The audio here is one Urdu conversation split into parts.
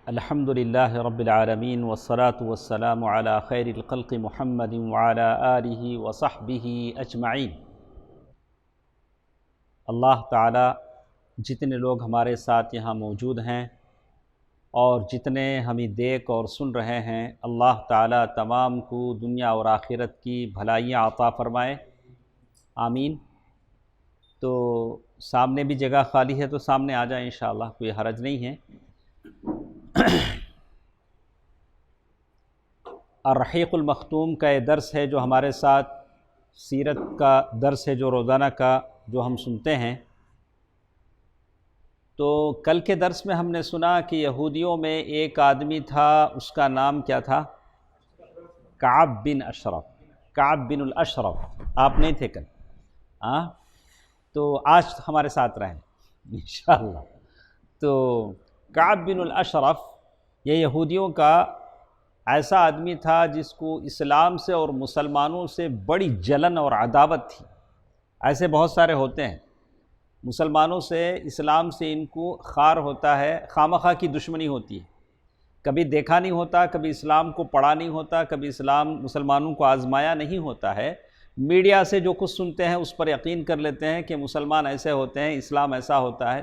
الحمد للہ رب العالمین والصلاة والسلام علی خیر الخلق محمد وعلی آلہ وصحبہ اجمعین۔ اللہ تعالی جتنے لوگ ہمارے ساتھ یہاں موجود ہیں اور جتنے ہمیں دیکھ اور سن رہے ہیں، اللہ تعالی تمام کو دنیا اور آخرت کی بھلائیاں عطا فرمائے، آمین۔ تو سامنے بھی جگہ خالی ہے تو سامنے آ جائیں انشاءاللہ، کوئی حرج نہیں ہے۔ الرحیق المختوم کا یہ درس ہے جو ہمارے ساتھ سیرت کا درس ہے، جو روزانہ کا جو ہم سنتے ہیں۔ تو کل کے درس میں ہم نے سنا کہ یہودیوں میں ایک آدمی تھا، اس کا نام کیا تھا؟ کعب بن اشرف، کعب بن الاشرف۔ آپ نہیں تھے کل، تو آج ہمارے ساتھ رہیں انشاءاللہ۔ تو کعب بن الاشرف یہ یہودیوں کا ایسا آدمی تھا جس کو اسلام سے اور مسلمانوں سے بڑی جلن اور عداوت تھی۔ ایسے بہت سارے ہوتے ہیں، مسلمانوں سے، اسلام سے ان کو خار ہوتا ہے، خامخواہ کی دشمنی ہوتی ہے، کبھی دیکھا نہیں ہوتا، کبھی اسلام کو پڑھا نہیں ہوتا، کبھی اسلام مسلمانوں کو آزمایا نہیں ہوتا ہے، میڈیا سے جو کچھ سنتے ہیں اس پر یقین کر لیتے ہیں کہ مسلمان ایسے ہوتے ہیں، اسلام ایسا ہوتا ہے۔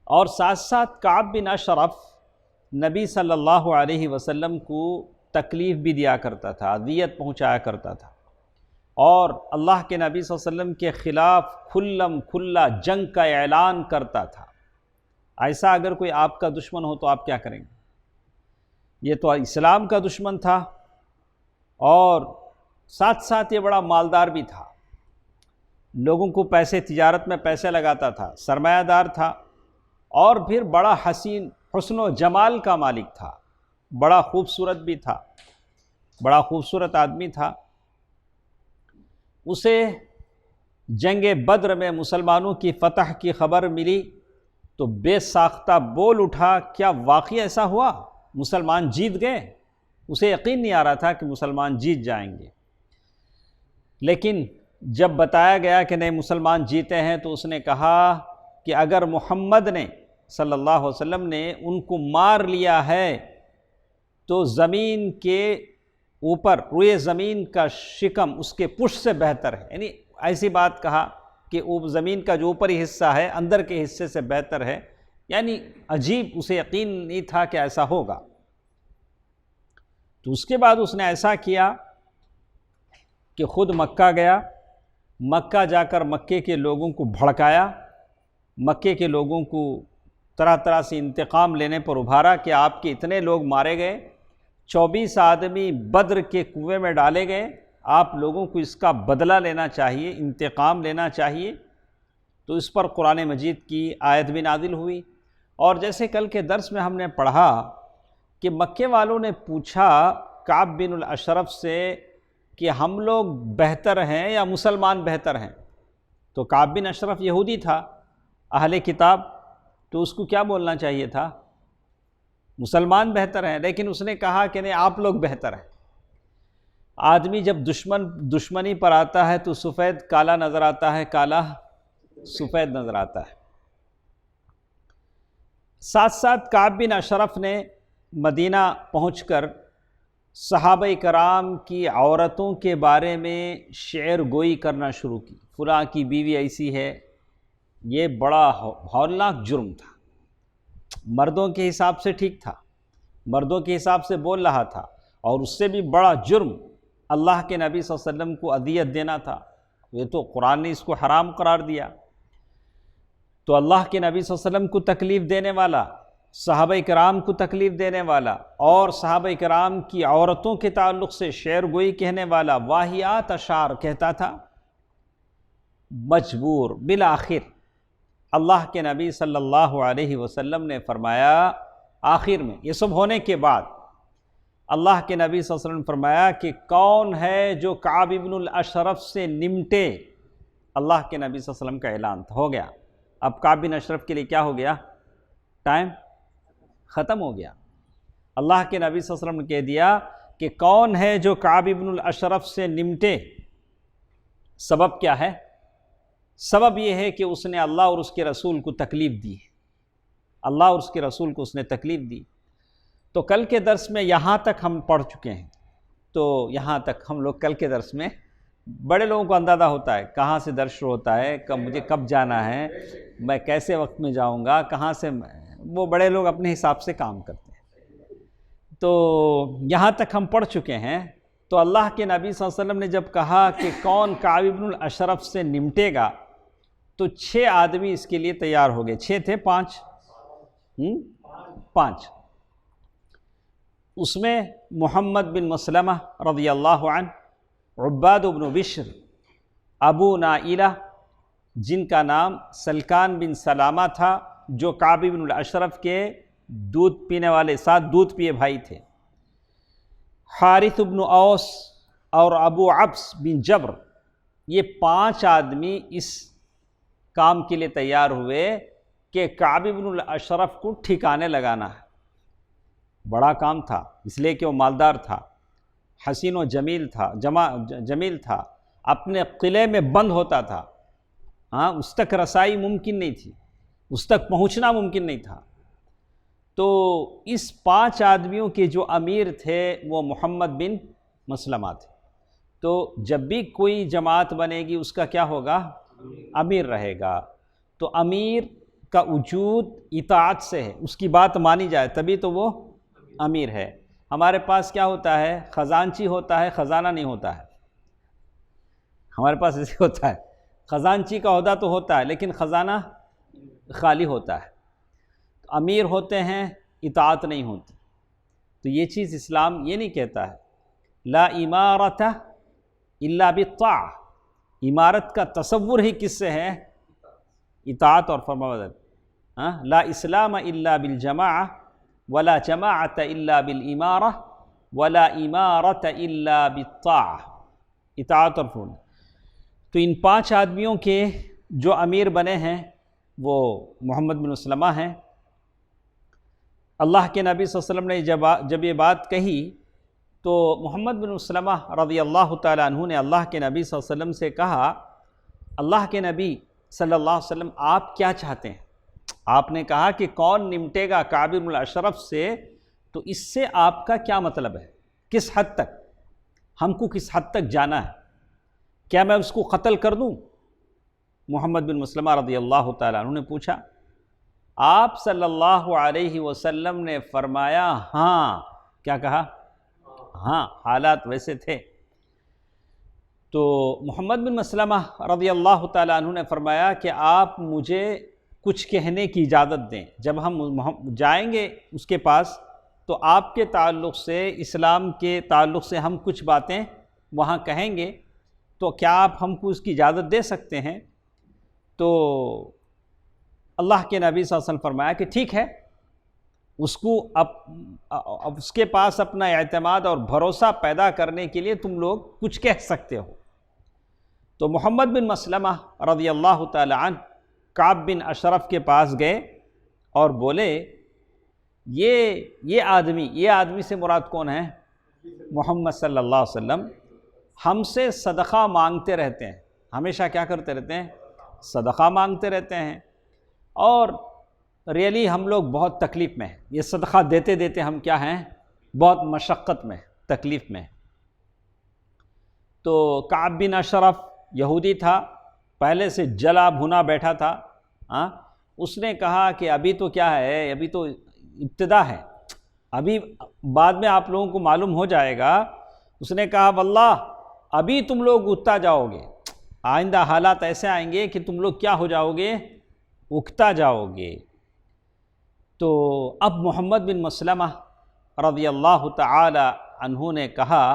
اور ساتھ ساتھ کعب بن اشرف نبی صلی اللہ علیہ وسلم کو تکلیف بھی دیا کرتا تھا، اذیت پہنچایا کرتا تھا، اور اللہ کے نبی صلی اللہ علیہ وسلم کے خلاف کھلم کھلا جنگ کا اعلان کرتا تھا۔ ایسا اگر کوئی آپ کا دشمن ہو تو آپ کیا کریں گے؟ یہ تو اسلام کا دشمن تھا، اور ساتھ ساتھ یہ بڑا مالدار بھی تھا، لوگوں کو پیسے، تجارت میں پیسے لگاتا تھا، سرمایہ دار تھا، اور پھر بڑا حسن و جمال کا مالک تھا، بڑا خوبصورت بھی تھا، بڑا خوبصورت آدمی تھا۔ اسے جنگ بدر میں مسلمانوں کی فتح کی خبر ملی تو بے ساختہ بول اٹھا، کیا واقعی ایسا ہوا؟ مسلمان جیت گئے؟ اسے یقین نہیں آ رہا تھا کہ مسلمان جیت جائیں گے، لیکن جب بتایا گیا کہ نہیں مسلمان جیتے ہیں تو اس نے کہا کہ اگر محمد نے صلی اللہ علیہ وسلم نے ان کو مار لیا ہے تو زمین کے اوپر، روئے زمین کا شکم اس کے پشت سے بہتر ہے، یعنی ایسی بات کہا کہ زمین کا جو اوپری حصہ ہے اندر کے حصے سے بہتر ہے، یعنی عجیب، اسے یقین نہیں تھا کہ ایسا ہوگا۔ تو اس کے بعد اس نے ایسا کیا کہ خود مکہ گیا، مکہ جا کر مکے کے لوگوں کو بھڑکایا، مکے کے لوگوں کو طرح طرح سے انتقام لینے پر ابھارا کہ آپ کے اتنے لوگ مارے گئے، 24 آدمی بدر کے کنویں میں ڈالے گئے، آپ لوگوں کو اس کا بدلہ لینا چاہیے، انتقام لینا چاہیے۔ تو اس پر قرآن مجید کی آیت بھی نازل ہوئی، اور جیسے کل کے درس میں ہم نے پڑھا کہ مکے والوں نے پوچھا کعب بن الاشرف سے کہ ہم لوگ بہتر ہیں یا مسلمان بہتر ہیں؟ تو کعب بن اشرف یہودی تھا، اہل کتاب، تو اس کو کیا بولنا چاہیے تھا؟ مسلمان بہتر ہیں، لیکن اس نے کہا کہ نہیں، آپ لوگ بہتر ہیں۔ آدمی جب دشمنی پر آتا ہے تو سفید کالا نظر آتا ہے، کالا سفید نظر آتا ہے۔ ساتھ ساتھ کعب بن اشرف نے مدینہ پہنچ کر صحابہ کرام کی عورتوں کے بارے میں شعر گوئی کرنا شروع کی، فلاں کی بیوی ایسی ہے۔ یہ بڑا ہولناک جرم تھا، مردوں کے حساب سے ٹھیک تھا، مردوں کے حساب سے بول رہا تھا، اور اس سے بھی بڑا جرم اللہ کے نبی صلی اللہ علیہ وسلم کو اذیت دینا تھا۔ یہ تو قرآن نے اس کو حرام قرار دیا۔ تو اللہ کے نبی صلی اللہ علیہ وسلم کو تکلیف دینے والا، صحابہ کرام کو تکلیف دینے والا، اور صحابہ کرام کی عورتوں کے تعلق سے شعر گوئی کہنے والا، واہیات اشعار کہتا تھا، مجبور بالآخر اللہ کے نبی صلی اللہ علیہ وسلم نے فرمایا، آخر میں یہ سب ہونے کے بعد اللہ کے نبی صلی اللہ علیہ وسلم نے فرمایا کہ کون ہے جو کعب بن الاشرف سے نمٹے؟ اللہ کے نبی صلی اللہ علیہ وسلم کا اعلان ہو گیا۔ اب کعب بن اشرف کے لیے کیا ہو گیا؟ ٹائم ختم ہو گیا۔ اللہ کے نبی صلی اللہ علیہ وسلم نے کہہ دیا کہ کون ہے جو کعب بن الاشرف سے نمٹے؟ سبب کیا ہے؟ سبب یہ ہے کہ اس نے اللہ اور اس کے رسول کو تکلیف دی ہے، اللہ اور اس کے رسول کو اس نے تکلیف دی۔ تو کل کے درس میں یہاں تک ہم پڑھ چکے ہیں، تو یہاں تک ہم لوگ کل کے درس میں بڑے لوگوں کو اندازہ ہوتا ہے کہاں سے درس شروع ہوتا ہے، مجھے کب جانا ہے، میں کیسے وقت میں جاؤں گا، کہاں سے، وہ بڑے لوگ اپنے حساب سے کام کرتے ہیں۔ تو یہاں تک ہم پڑھ چکے ہیں۔ تو اللہ کے نبی صلی اللہ علیہ وسلم نے جب کہا کہ کون کعب بن الاشرف سے نمٹے گا، تو 6 آدمی اس کے لیے تیار ہو گئے۔ 6 تھے 5 5 اس میں محمد بن مسلمہ رضی اللہ عنہ، عباد بن بشر، ابو نائلہ جن کا نام سلکان بن سلامہ تھا، جو کعب بن الاشرف کے دودھ پینے والے، 7 دودھ پیے بھائی تھے، حارث بن اوس اور ابو عبس بن جبر، یہ 5 آدمی اس کام کے لیے تیار ہوئے کہ کعب بن الاشرف کو ٹھکانے لگانا ہے۔ بڑا کام تھا، اس لیے کہ وہ مالدار تھا، حسین و جمیل تھا، جمیل تھا، اپنے قلعے میں بند ہوتا تھا، اس تک رسائی ممکن نہیں تھی، اس تک پہنچنا ممکن نہیں تھا۔ تو اس 5 آدمیوں کے جو امیر تھے وہ محمد بن مسلمہ تھے۔ تو جب بھی کوئی جماعت بنے گی اس کا کیا ہوگا؟ امیر رہے گا۔ تو امیر کا وجود اطاعت سے ہے، اس کی بات مانی جائے تبھی تو وہ امیر ہے۔ ہمارے پاس کیا ہوتا ہے؟ خزانچی ہوتا ہے، خزانہ نہیں ہوتا ہے۔ ہمارے پاس ایسے ہوتا ہے، خزانچی کا عہدہ تو ہوتا ہے لیکن خزانہ خالی ہوتا ہے۔ امیر ہوتے ہیں، اطاعت نہیں ہوتی۔ تو یہ چیز اسلام یہ نہیں کہتا ہے لا امارت الا بالطاعہ، امارت کا تصور ہی کس سے ہے؟ اطاعت اور فرمانبرداری۔ لا اسلام الا بالجماعہ ولا جماعت الا بالامارہ ولا امارت الا بالطاعہ، اطاعت اور فرمانبرداری۔ تو ان 5 آدمیوں کے جو امیر بنے ہیں وہ محمد بن مسلمہ ہیں۔ اللہ کے نبی صلی اللہ علیہ وسلم نے جب یہ بات کہی تو محمد بن مسلمہ رضی اللہ تعالیٰ عنہ نے اللہ کے نبی صلی اللہ علیہ وسلم سے کہا، اللہ کے نبی صلی اللہ علیہ وسلم آپ کیا چاہتے ہیں؟ آپ نے کہا کہ کون نمٹے گا کعب بن الاشرف سے، تو اس سے آپ کا کیا مطلب ہے؟ کس حد تک ہم کو، کس حد تک جانا ہے؟ کیا میں اس کو قتل کر دوں؟ محمد بن مسلمہ رضی اللہ تعالیٰ عنہ نے پوچھا۔ آپ صلی اللہ علیہ وسلم نے فرمایا ہاں۔ کیا کہا؟ ہاں، حالات ویسے تھے۔ تو محمد بن مسلمہ رضی اللہ تعالیٰ عنہ نے فرمایا کہ آپ مجھے کچھ کہنے کی اجازت دیں، جب ہم جائیں گے اس کے پاس تو آپ کے تعلق سے، اسلام کے تعلق سے ہم کچھ باتیں وہاں کہیں گے، تو کیا آپ ہم کو اس کی اجازت دے سکتے ہیں؟ تو اللہ کے نبی صلی اللہ علیہ وسلم فرمایا کہ ٹھیک ہے، اس کو اب اس کے پاس اپنا اعتماد اور بھروسہ پیدا کرنے کے لیے تم لوگ کچھ کہہ سکتے ہو۔ تو محمد بن مسلمہ رضی اللہ تعالی عنہ کعب بن اشرف کے پاس گئے اور بولے یہ آدمی سے مراد کون ہے؟ محمد صلی اللہ علیہ وسلم ہم سے صدقہ مانگتے رہتے ہیں، ہمیشہ کیا کرتے رہتے ہیں؟ صدقہ مانگتے رہتے ہیں، اور ریئلی ہم لوگ بہت تکلیف میں ہیں، یہ صدقہ دیتے دیتے ہم کیا ہیں؟ بہت مشقت میں، تکلیف میں۔ تو کعب بن اشرف یہودی تھا، پہلے سے جلا بھنا بیٹھا تھا، اس نے کہا کہ ابھی تو کیا ہے، ابھی تو ابتدا ہے، ابھی بعد میں آپ لوگوں کو معلوم ہو جائے گا۔ اس نے کہا واللہ ابھی تم لوگ اٹھتا جاؤ گے، آئندہ حالات ایسے آئیں گے کہ تم لوگ کیا ہو جاؤ گے؟ اکتا جاؤ گے۔ تو اب محمد بن مسلمہ رضی اللہ تعالی عنہ نے کہا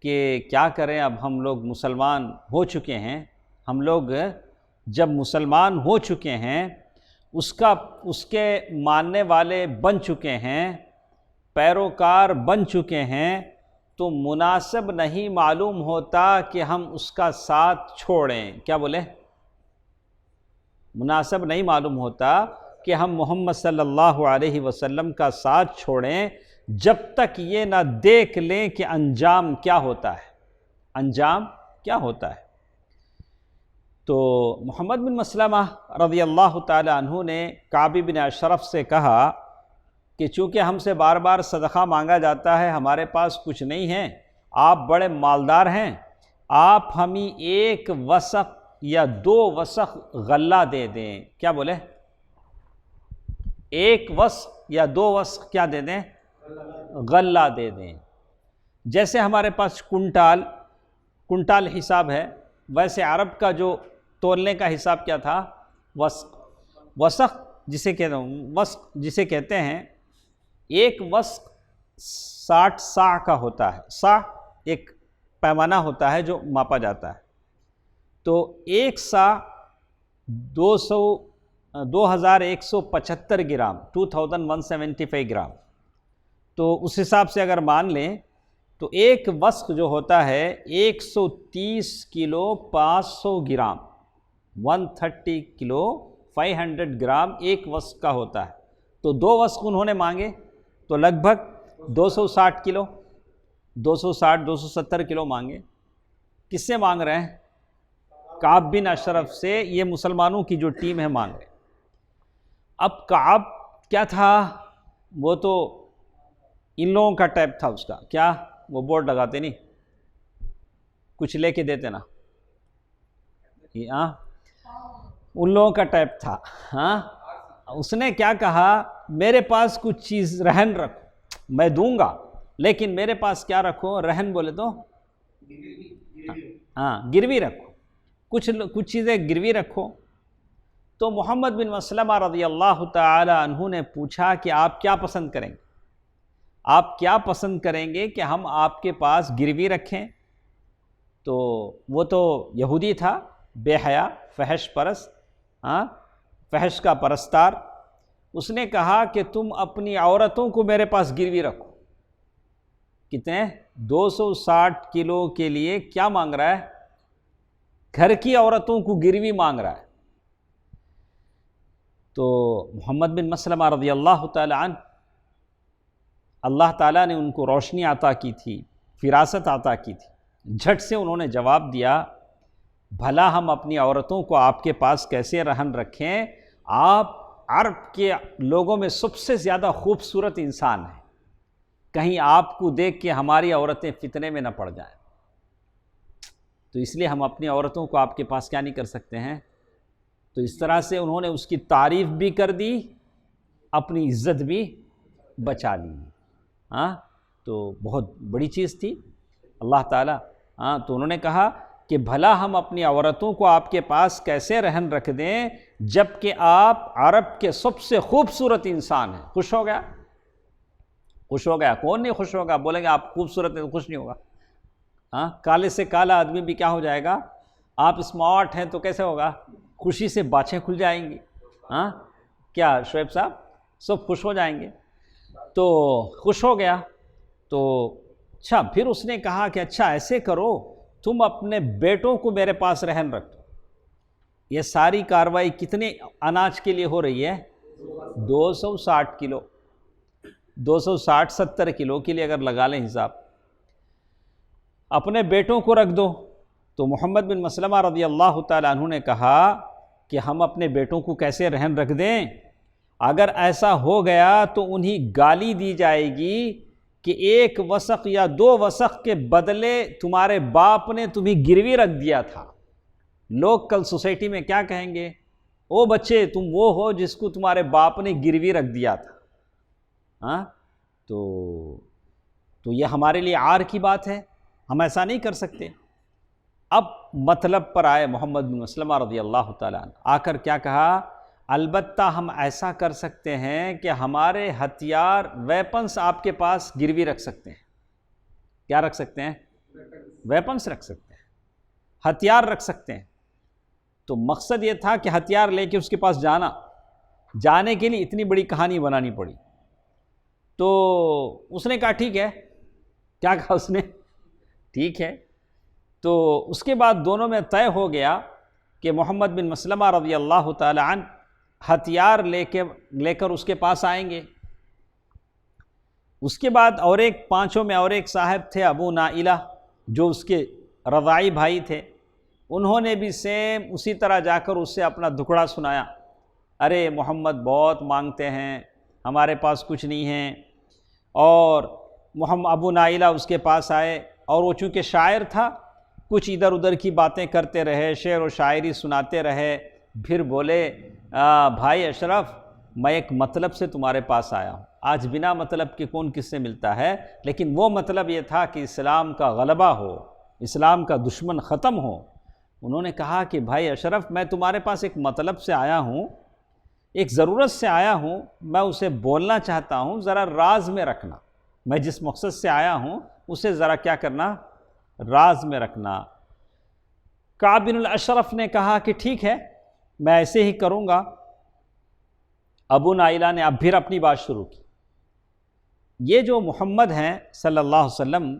کہ کیا کریں، اب ہم لوگ مسلمان ہو چکے ہیں، ہم لوگ جب مسلمان ہو چکے ہیں، اس کے ماننے والے بن چکے ہیں، پیروکار بن چکے ہیں، تو مناسب نہیں معلوم ہوتا کہ ہم اس کا ساتھ چھوڑیں۔ کیا بولے؟ مناسب نہیں معلوم ہوتا کہ ہم محمد صلی اللہ علیہ وسلم کا ساتھ چھوڑیں جب تک یہ نہ دیکھ لیں کہ انجام کیا ہوتا ہے، انجام کیا ہوتا ہے۔ تو محمد بن مسلمہ رضی اللہ تعالی عنہ نے کعب بن اشرف سے کہا کہ چونکہ ہم سے بار بار صدقہ مانگا جاتا ہے، ہمارے پاس کچھ نہیں ہے، آپ بڑے مالدار ہیں، آپ ہمیں 1 وسق یا 2 وسق غلہ دے دیں۔ کیا بولے؟ 1 وسق یا 2 وسق کیا دے دیں؟ غلہ دے دیں۔ جیسے ہمارے پاس کنٹال حساب ہے، ویسے عرب کا جو تولنے کا حساب کیا تھا؟ وسق۔ وسق جسے کہتے ہیں 1 وسق 60 صاع کا ہوتا ہے۔ صاع ایک پیمانہ ہوتا ہے جو ماپا جاتا ہے، تو 1 صاع 2175 گرام، 2175 گرام۔ تو اس حساب سے اگر مان لیں تو 1 وسق جو ہوتا ہے 130 کلو 500 گرام، 130 کلو 500 گرام 1 وسق کا ہوتا ہے۔ تو 2 وسق انہوں نے مانگے تو لگ بھگ 260 کلو، 270 کلو مانگے۔ کس سے مانگ رہے ہیں؟ کعب بن اشرف سے، یہ مسلمانوں کی جو ٹیم ہے مانگ رہے ہیں۔ اب کعب کیا تھا؟ وہ تو ان لوگوں کا ٹائپ تھا، اس کا کیا، وہ بورڈ لگاتے نہیں، کچھ لے کے دیتے نا، ان لوگوں کا ٹائپ تھا۔ اس نے کیا کہا؟ میرے پاس کچھ چیز رہن رکھو، میں دوں گا لیکن میرے پاس کیا رکھو؟ رہن بولے تو گروی رکھو، کچھ چیزیں گروی رکھو۔ تو محمد بن مسلمہ رضی اللہ تعالی عنہ نے پوچھا کہ آپ کیا پسند کریں گے؟ آپ کیا پسند کریں گے کہ ہم آپ کے پاس گروی رکھیں؟ تو وہ تو یہودی تھا، بے حیا، فحش پرست، فحش کا پرستار۔ اس نے کہا کہ تم اپنی عورتوں کو میرے پاس گروی رکھو۔ کتنے؟ 260 کلو کے لیے کیا مانگ رہا ہے؟ گھر کی عورتوں کو گروی مانگ رہا ہے۔ تو محمد بن مسلمہ رضی اللہ تعالی عنہ، اللہ تعالیٰ نے ان کو روشنی عطا کی تھی، فراست عطا کی تھی، جھٹ سے انہوں نے جواب دیا، بھلا ہم اپنی عورتوں کو آپ کے پاس کیسے رہن رکھیں؟ آپ عرب کے لوگوں میں سب سے زیادہ خوبصورت انسان ہیں، کہیں آپ کو دیکھ کے ہماری عورتیں فتنے میں نہ پڑ جائیں، تو اس لیے ہم اپنی عورتوں کو آپ کے پاس کیا نہیں کر سکتے ہیں۔ تو اس طرح سے انہوں نے اس کی تعریف بھی کر دی، اپنی عزت بھی بچا لی۔ تو بہت بڑی چیز تھی اللہ تعالیٰ۔ تو انہوں نے کہا کہ بھلا ہم اپنی عورتوں کو آپ کے پاس کیسے رہن رکھ دیں جب کہ آپ عرب کے سب سے خوبصورت انسان ہیں۔ خوش ہو گیا؟ خوش ہو گیا؟ کون نہیں خوش ہوگا؟ بولیں گے آپ خوبصورت ہیں تو خوش نہیں ہوگا؟ کالے سے کالا آدمی بھی کیا ہو جائے گا؟ آپ اسمارٹ ہیں تو کیسے ہوگا؟ خوشی سے باچھیں کھل جائیں گی۔ کیا شعیب صاحب؟ سب خوش ہو جائیں گے۔ تو خوش ہو گیا۔ تو اچھا، پھر اس نے کہا کہ اچھا ایسے کرو، تم اپنے بیٹوں کو میرے پاس رہن رکھو۔ یہ ساری کاروائی کتنے اناج کے لیے ہو رہی ہے؟ 260 کلو، 260-70 کلو کے لیے اگر لگا لیں حساب، اپنے بیٹوں کو رکھ دو۔ تو محمد بن مسلمہ رضی اللہ تعالیٰ عنہ نے کہا کہ ہم اپنے بیٹوں کو کیسے رہن رکھ دیں؟ اگر ایسا ہو گیا تو انہیں گالی دی جائے گی کہ 1 وسق یا 2 وسق کے بدلے تمہارے باپ نے تمہیں گروی رکھ دیا تھا۔ لوگ کل سوسائٹی میں کیا کہیں گے؟ او بچے، تم وہ ہو جس کو تمہارے باپ نے گروی رکھ دیا تھا۔ تو یہ ہمارے لیے عار کی بات ہے، ہم ایسا نہیں کر سکتے۔ اب مطلب پر آئے محمد بن مسلمہ رضی اللہ تعالیٰ عنہ، آ کر کیا کہا؟ البتہ ہم ایسا کر سکتے ہیں کہ ہمارے ہتھیار، ویپنس آپ کے پاس گروی رکھ سکتے ہیں۔ کیا رکھ سکتے ہیں؟ ویپنس رکھ سکتے ہیں، ہتھیار رکھ سکتے ہیں۔ تو مقصد یہ تھا کہ ہتھیار لے کے اس کے پاس جانے کے لیے اتنی بڑی کہانی بنانی پڑی۔ تو اس نے کہا ٹھیک ہے۔ کیا کہا اس نے؟ ٹھیک ہے۔ تو اس کے بعد دونوں میں طے ہو گیا کہ محمد بن مسلمہ رضی اللہ تعالی عنہ ہتھیار لے کر اس کے پاس آئیں گے۔ اس کے بعد اور ایک، پانچوں میں اور ایک صاحب تھے ابو نائلہ، جو اس کے رضاعی بھائی تھے، انہوں نے بھی سیم اسی طرح جا کر اس سے اپنا دکھڑا سنایا، ارے محمد بہت مانگتے ہیں، ہمارے پاس کچھ نہیں ہے۔ اور ابو نائلہ اس کے پاس آئے، اور وہ چونکہ شاعر تھا کچھ ادھر ادھر کی باتیں کرتے رہے، شعر و شاعری سناتے رہے، پھر بولے بھائی اشرف میں ایک مطلب سے تمہارے پاس آیا ہوں۔ آج بنا مطلب کے کون کس سے ملتا ہے، لیکن وہ مطلب یہ تھا کہ اسلام کا غلبہ ہو، اسلام کا دشمن ختم ہو۔ انہوں نے کہا کہ بھائی اشرف میں تمہارے پاس ایک مطلب سے آیا ہوں، ایک ضرورت سے آیا ہوں، میں اسے بولنا چاہتا ہوں، ذرا راز میں رکھنا، میں جس مقصد سے آیا ہوں اسے ذرا کیا کرنا، راز میں رکھنا۔ کعب بن الاشرف نے کہا کہ ٹھیک ہے میں ایسے ہی کروں گا۔ ابو نائلہ نے اب پھر اپنی بات شروع کی، یہ جو محمد ہیں صلی اللہ علیہ وسلم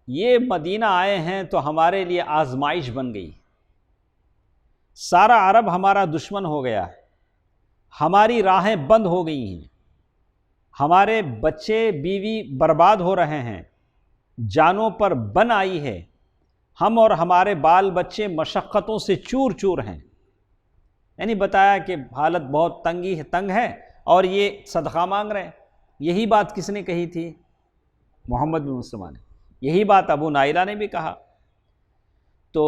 یہ مدینہ آئے ہیں تو ہمارے لیے آزمائش بن گئی، سارا عرب ہمارا دشمن ہو گیا ہے، ہماری راہیں بند ہو گئی ہیں، ہمارے بچے بیوی برباد ہو رہے ہیں، جانوں پر بن آئی ہے، ہم اور ہمارے بال بچے مشقتوں سے چور چور ہیں۔ یعنی بتایا کہ حالت بہت تنگ ہے اور یہ صدقہ مانگ رہے ہیں۔ یہی بات کس نے کہی تھی؟ محمد بن مسلمہ نے۔ یہی بات ابو نائلہ نے بھی کہا۔ تو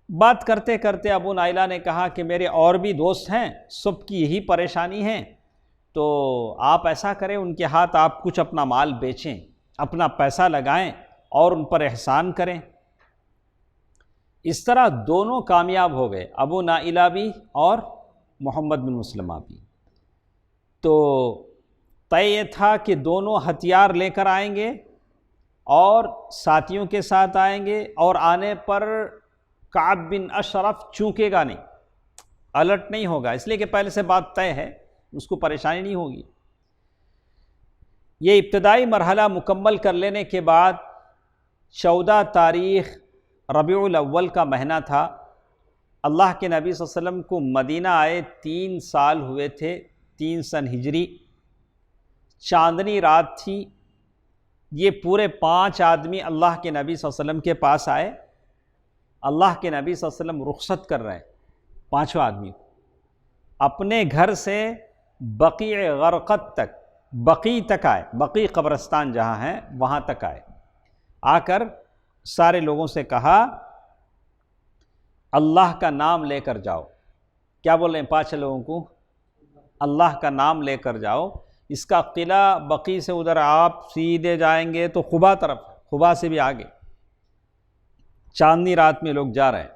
بات کرتے کرتے ابو نائلہ نے کہا کہ میرے اور بھی دوست ہیں، سب کی یہی پریشانی ہے، تو آپ ایسا کریں ان کے ہاتھ آپ کچھ اپنا مال بیچیں، اپنا پیسہ لگائیں اور ان پر احسان کریں۔ اس طرح دونوں کامیاب ہو گئے، ابو نائلہ بھی اور محمد بن مسلمہ بھی۔ تو طے یہ تھا کہ دونوں ہتھیار لے کر آئیں گے اور ساتھیوں کے ساتھ آئیں گے، اور آنے پر کعب بن اشرف چونکے گا نہیں، الرٹ نہیں ہوگا، اس لیے کہ پہلے سے بات طے ہے، اس کو پریشانی نہیں ہوگی۔ یہ ابتدائی مرحلہ مکمل کر لینے کے بعد 14 تاریخ ربیع الاول کا مہینہ تھا، اللہ کے نبی صلی اللہ علیہ وسلم کو مدینہ آئے 3 سال ہوئے تھے، 3 سن ہجری، چاندنی رات تھی۔ یہ پورے 5 آدمی اللہ کے نبی صلی اللہ علیہ وسلم کے پاس آئے، اللہ کے نبی صلی اللہ علیہ وسلم رخصت کر رہے ہیں 5 آدمی اپنے گھر سے بقیع غرقد تک، بقیع تک آئے، بقیع قبرستان جہاں ہے وہاں تک آئے۔ آ کر سارے لوگوں سے کہا اللہ کا نام لے کر جاؤ۔ کیا بول رہے ہیں 5 لوگوں کو؟ اللہ کا نام لے کر جاؤ۔ اس کا قلعہ بقیع سے ادھر آپ سیدھے جائیں گے تو قباء طرف، قباء سے بھی آگے، چاندنی رات میں لوگ جا رہے ہیں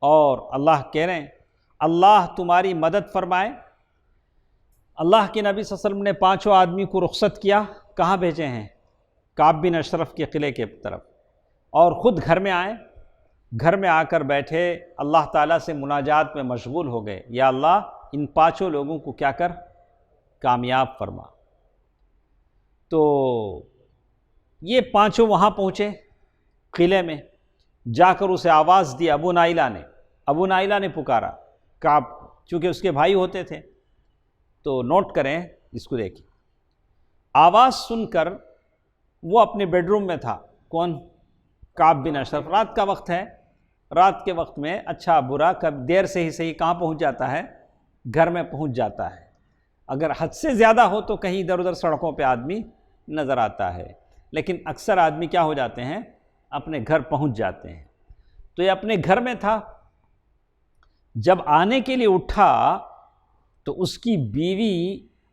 اور اللہ کہہ رہے ہیں اللہ تمہاری مدد فرمائے۔ اللہ کے نبی صلی اللہ علیہ وسلم نے 5 آدمی کو رخصت کیا، کہاں بھیجے ہیں؟ کعب بن اشرف کے قلعے کی طرف، اور خود گھر میں آئے، گھر میں آ کر بیٹھے، اللہ تعالیٰ سے مناجات میں مشغول ہو گئے، یا اللہ ان 5 لوگوں کو کیا کر، کامیاب فرما۔ تو یہ 5 وہاں پہنچے قلعے میں، جا کر اسے آواز دی ابو نائلہ نے پکارا کعب، چونکہ اس کے بھائی ہوتے تھے۔ تو نوٹ کریں اس کو، دیکھیں آواز سن کر وہ اپنے بیڈ روم میں تھا، کون؟ کعب بن اشرف۔ رات کا وقت ہے، رات کے وقت میں اچھا برا کب دیر سے ہی صحیح کہاں پہنچ جاتا ہے؟ گھر میں پہنچ جاتا ہے۔ اگر حد سے زیادہ ہو تو کہیں ادھر ادھر سڑکوں پہ آدمی نظر آتا ہے، لیکن اکثر آدمی کیا ہو جاتے ہیں؟ اپنے گھر پہنچ جاتے ہیں۔ تو یہ اپنے گھر میں تھا، جب آنے کے لیے اٹھا تو اس کی بیوی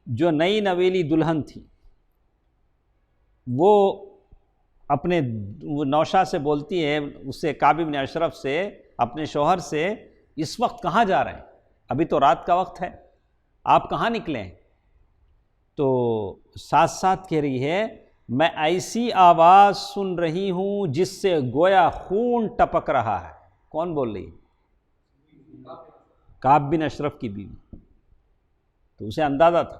جو نئی نویلی دلہن تھی وہ اپنے نوشا سے بولتی ہے، اس سے کعب بن اشرف سے، اپنے شوہر سے، اس وقت کہاں جا رہے ہیں؟ ابھی تو رات کا وقت ہے، آپ کہاں نکلے ہیں؟ تو ساتھ ساتھ کہہ رہی ہے میں ایسی آواز سن رہی ہوں جس سے گویا خون ٹپک رہا ہے۔ کون بول رہی ہے؟ کعب بن اشرف کی بیوی۔ تو اسے اندازہ تھا،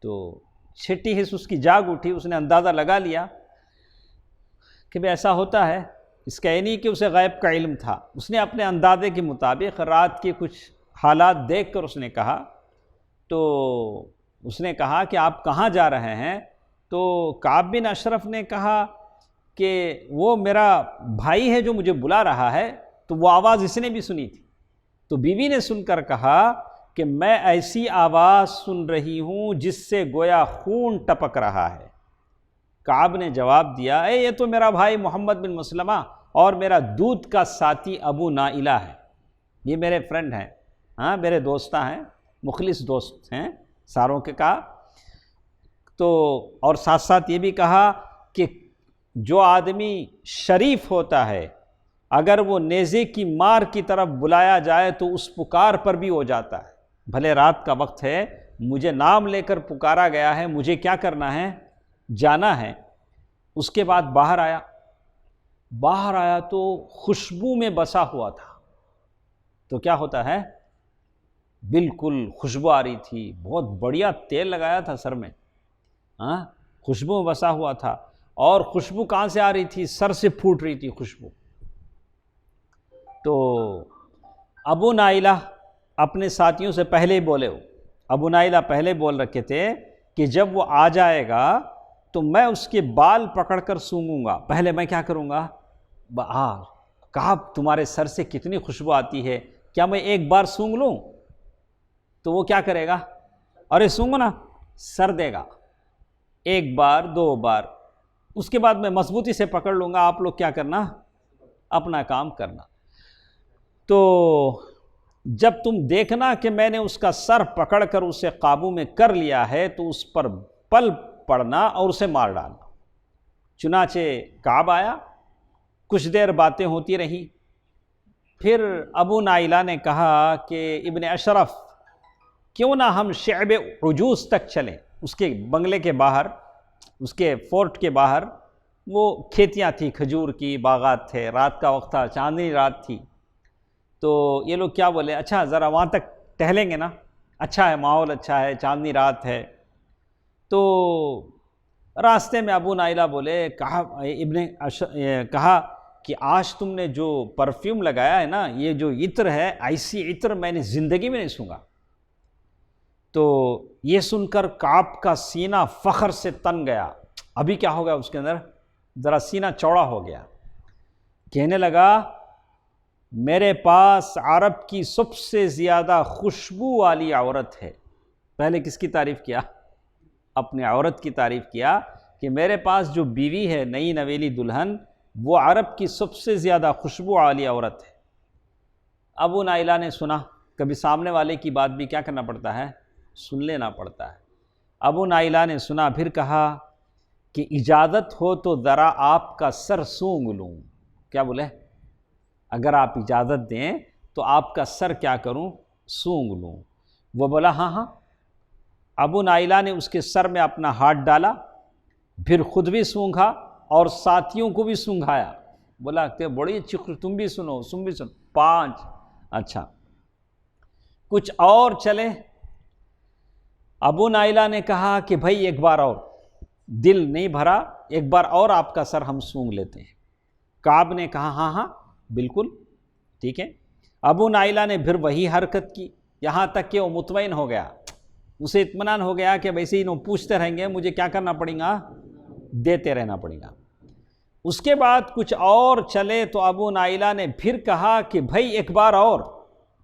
تو چھٹی حص اس کی جاگ اٹھی، اس نے اندازہ لگا لیا کہ بھئی ایسا ہوتا ہے۔ اس کا یہ نہیں کہ اسے غیب کا علم تھا، اس نے اپنے اندازے کے مطابق رات کے کچھ حالات دیکھ کر اس نے کہا، تو اس نے کہا کہ آپ کہاں جا رہے ہیں؟ تو کعب بن اشرف نے کہا کہ وہ میرا بھائی ہے جو مجھے بلا رہا ہے، تو وہ آواز اس نے بھی سنی تھی. تو بیوی نے سن کر کہا کہ میں ایسی آواز سن رہی ہوں جس سے گویا خون ٹپک رہا ہے. کعب نے جواب دیا اے یہ تو میرا بھائی محمد بن مسلمہ اور میرا دودھ کا ساتھی ابو نائلہ ہے، یہ میرے فرینڈ ہیں، ہاں میرے دوستاں ہیں، مخلص دوست ہیں ساروں کے. کہا تو اور ساتھ ساتھ یہ بھی کہا کہ جو آدمی شریف ہوتا ہے اگر وہ نیزے کی مار کی طرف بلایا جائے تو اس پکار پر بھی ہو جاتا ہے. بھلے رات کا وقت ہے، مجھے نام لے کر پکارا گیا ہے، مجھے کیا کرنا ہے، جانا ہے. اس کے بعد باہر آیا تو خوشبو میں بسا ہوا تھا. تو کیا ہوتا ہے، بالکل خوشبو آ رہی تھی، بہت بڑھیا تیل لگایا تھا سر میں، ہاں خوشبو میں بسا ہوا تھا. اور خوشبو کہاں سے آ رہی تھی، سر سے پھوٹ رہی تھی خوشبو. تو ابو نائلہ اپنے ساتھیوں سے پہلے ہی بولے، ابو نائلہ پہلے بول رکھے تھے کہ جب وہ آ جائے گا تو میں اس کے بال پکڑ کر سونگوں گا. پہلے میں کیا کروں گا، کہا تمہارے سر سے کتنی خوشبو آتی ہے، کیا میں ایک بار سونگ لوں؟ تو وہ کیا کرے گا، ارے سونگو نا، سر دے گا 1 بار 2 بار، اس کے بعد میں مضبوطی سے پکڑ لوں گا، آپ لوگ کیا کرنا، اپنا کام کرنا. تو جب تم دیکھنا کہ میں نے اس کا سر پکڑ کر اسے قابو میں کر لیا ہے تو اس پر پل پڑنا اور اسے مار ڈالنا. چنانچہ کعب آیا، کچھ دیر باتیں ہوتی رہیں. پھر ابو نائلہ نے کہا کہ ابن اشرف کیوں نہ ہم شعب عجوز تک چلیں. اس کے بنگلے کے باہر، اس کے فورٹ کے باہر وہ کھیتیاں تھیں، کھجور کی باغات تھے، رات کا وقت تھا، چاندنی رات تھی. تو یہ لوگ کیا بولے، اچھا ذرا وہاں تک ٹہلیں گے نا، اچھا ہے، ماحول اچھا ہے، چاندنی رات ہے. تو راستے میں ابو نائلہ بولے، کہا کہ آج تم نے جو پرفیوم لگایا ہے نا، یہ جو عطر ہے، ایسی عطر میں نے زندگی میں نہیں سونگا. تو یہ سن کر کعب کا سینہ فخر سے تن گیا. ابھی کیا ہو گیا اس کے اندر، ذرا سینہ چوڑا ہو گیا. کہنے لگا میرے پاس عرب کی سب سے زیادہ خوشبو والی عورت ہے. پہلے کس کی تعریف کیا، اپنی عورت کی تعریف کیا کہ میرے پاس جو بیوی ہے، نئی نویلی دلہن، وہ عرب کی سب سے زیادہ خوشبو والی عورت ہے. ابو نائلہ نے سنا، کبھی سامنے والے کی بات بھی کیا کرنا پڑتا ہے، سن لینا پڑتا ہے. ابو نائلہ نے سنا، پھر کہا کہ اجازت ہو تو ذرا آپ کا سر سونگ لوں. کیا بولے، اگر آپ اجازت دیں تو آپ کا سر کیا کروں، سونگ لوں. وہ بولا ہاں ہاں. ابو نائلہ نے اس کے سر میں اپنا ہاتھ ڈالا، پھر خود بھی سونگھا اور ساتھیوں کو بھی سونگھایا. بولا کہ بڑی اچھی، تم بھی سنو، تم بھی سنو. 5. اچھا کچھ اور چلے. ابو نائلہ نے کہا کہ بھائی ایک بار اور، دل نہیں بھرا، ایک بار اور آپ کا سر ہم سونگ لیتے ہیں. کعب نے کہا ہاں ہاں بالکل ٹھیک ہے. ابو نائلہ نے پھر وہی حرکت کی، یہاں تک کہ وہ مطمئن ہو گیا، اسے اطمینان ہو گیا کہ ویسے ہی پوچھتے رہیں گے، مجھے کیا کرنا پڑے گا، دیتے رہنا پڑے گا. اس کے بعد کچھ اور چلے تو ابو نائلہ نے پھر کہا کہ بھائی ایک بار اور.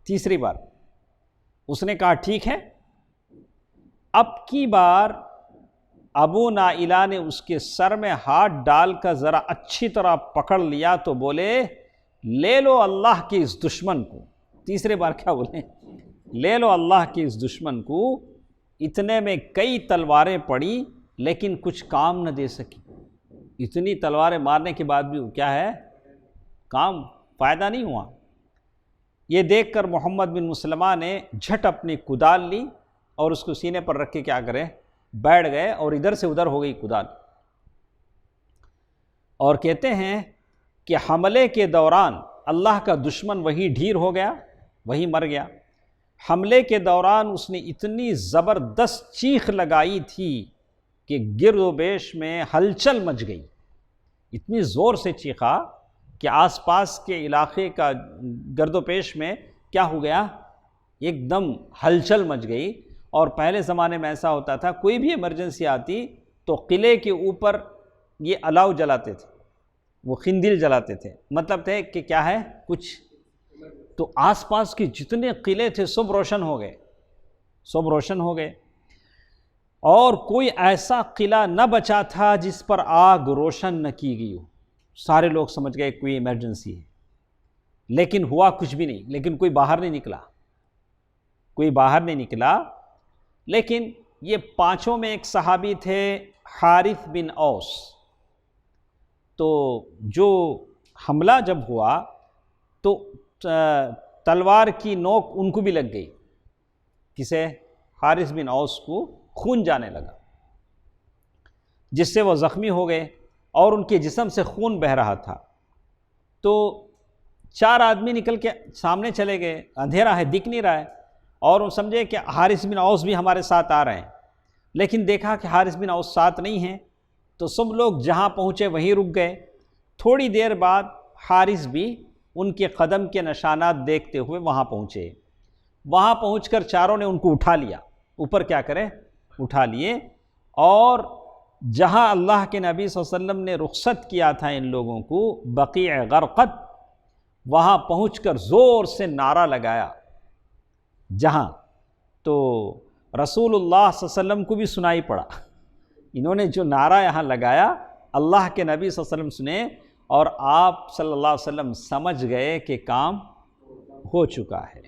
تیسری بار اس نے کہا ٹھیک ہے. اب کی بار ابو نائلہ نے اس کے سر میں ہاتھ ڈال کر ذرا اچھی طرح پکڑ لیا تو بولے لے لو اللہ کے اس دشمن کو. تیسرے بار کیا بولے، لے لو اللہ کے اس دشمن کو. اتنے میں کئی تلواریں پڑی لیکن کچھ کام نہ دے سکی. اتنی تلواریں مارنے کے بعد بھی کیا ہے، کام فائدہ نہیں ہوا. یہ دیکھ کر محمد بن مسلمہ نے جھٹ اپنی کدال لی اور اس کو سینے پر رکھ کے کیا کرے، بیٹھ گئے اور ادھر سے ادھر ہو گئی کدال. اور کہتے ہیں کہ حملے کے دوران اللہ کا دشمن وہی ڈھیر ہو گیا، وہی مر گیا. حملے کے دوران اس نے اتنی زبردست چیخ لگائی تھی کہ گرد و بیش میں ہلچل مچ گئی. اتنی زور سے چیخا کہ آس پاس کے علاقے کا گرد و پیش میں کیا ہو گیا، ایک دم ہلچل مچ گئی. اور پہلے زمانے میں ایسا ہوتا تھا، کوئی بھی ایمرجنسی آتی تو قلعے کے اوپر یہ الاؤ جلاتے تھے، وہ خندل جلاتے تھے. مطلب تھے کہ کیا ہے، کچھ تو آس پاس کے جتنے قلعے تھے سب روشن ہو گئے، سب روشن ہو گئے، اور کوئی ایسا قلعہ نہ بچا تھا جس پر آگ روشن نہ کی گئی ہو۔ سارے لوگ سمجھ گئے کوئی ایمرجنسی ہے، لیکن ہوا کچھ بھی نہیں، لیکن کوئی باہر نہیں نکلا، کوئی باہر نہیں نکلا۔ لیکن یہ پانچوں میں ایک صحابی تھے حارث بن اوس، تو جو حملہ جب ہوا تو تلوار کی نوک ان کو بھی لگ گئی، کسے؟ حارث بن اوس کو خون جانے لگا، جس سے وہ زخمی ہو گئے اور ان کے جسم سے خون بہہ رہا تھا۔ تو 4 آدمی نکل کے سامنے چلے گئے، اندھیرا ہے، دکھ نہیں رہا ہے، اور وہ سمجھے کہ حارث بن اوس بھی ہمارے ساتھ آ رہے ہیں، لیکن دیکھا کہ حارث بن اوس ساتھ نہیں ہیں، تو سب لوگ جہاں پہنچے وہیں رک گئے۔ تھوڑی دیر بعد حارث بھی ان کے قدم کے نشانات دیکھتے ہوئے وہاں پہنچے، وہاں پہنچ کر چاروں نے ان کو اٹھا لیا، اوپر کیا کرے؟ اٹھا لیے، اور جہاں اللہ کے نبی صلی اللہ علیہ وسلم نے رخصت کیا تھا ان لوگوں کو، بقیع غرقد، وہاں پہنچ کر زور سے نعرہ لگایا جہاں، تو رسول اللہ صلی اللہ علیہ وسلم کو بھی سنائی پڑا۔ انہوں نے جو نعرہ یہاں لگایا اللہ کے نبی صلی اللہ علیہ وسلم سنے، اور آپ صلی اللہ علیہ وسلم سمجھ گئے کہ کام ہو چکا ہے۔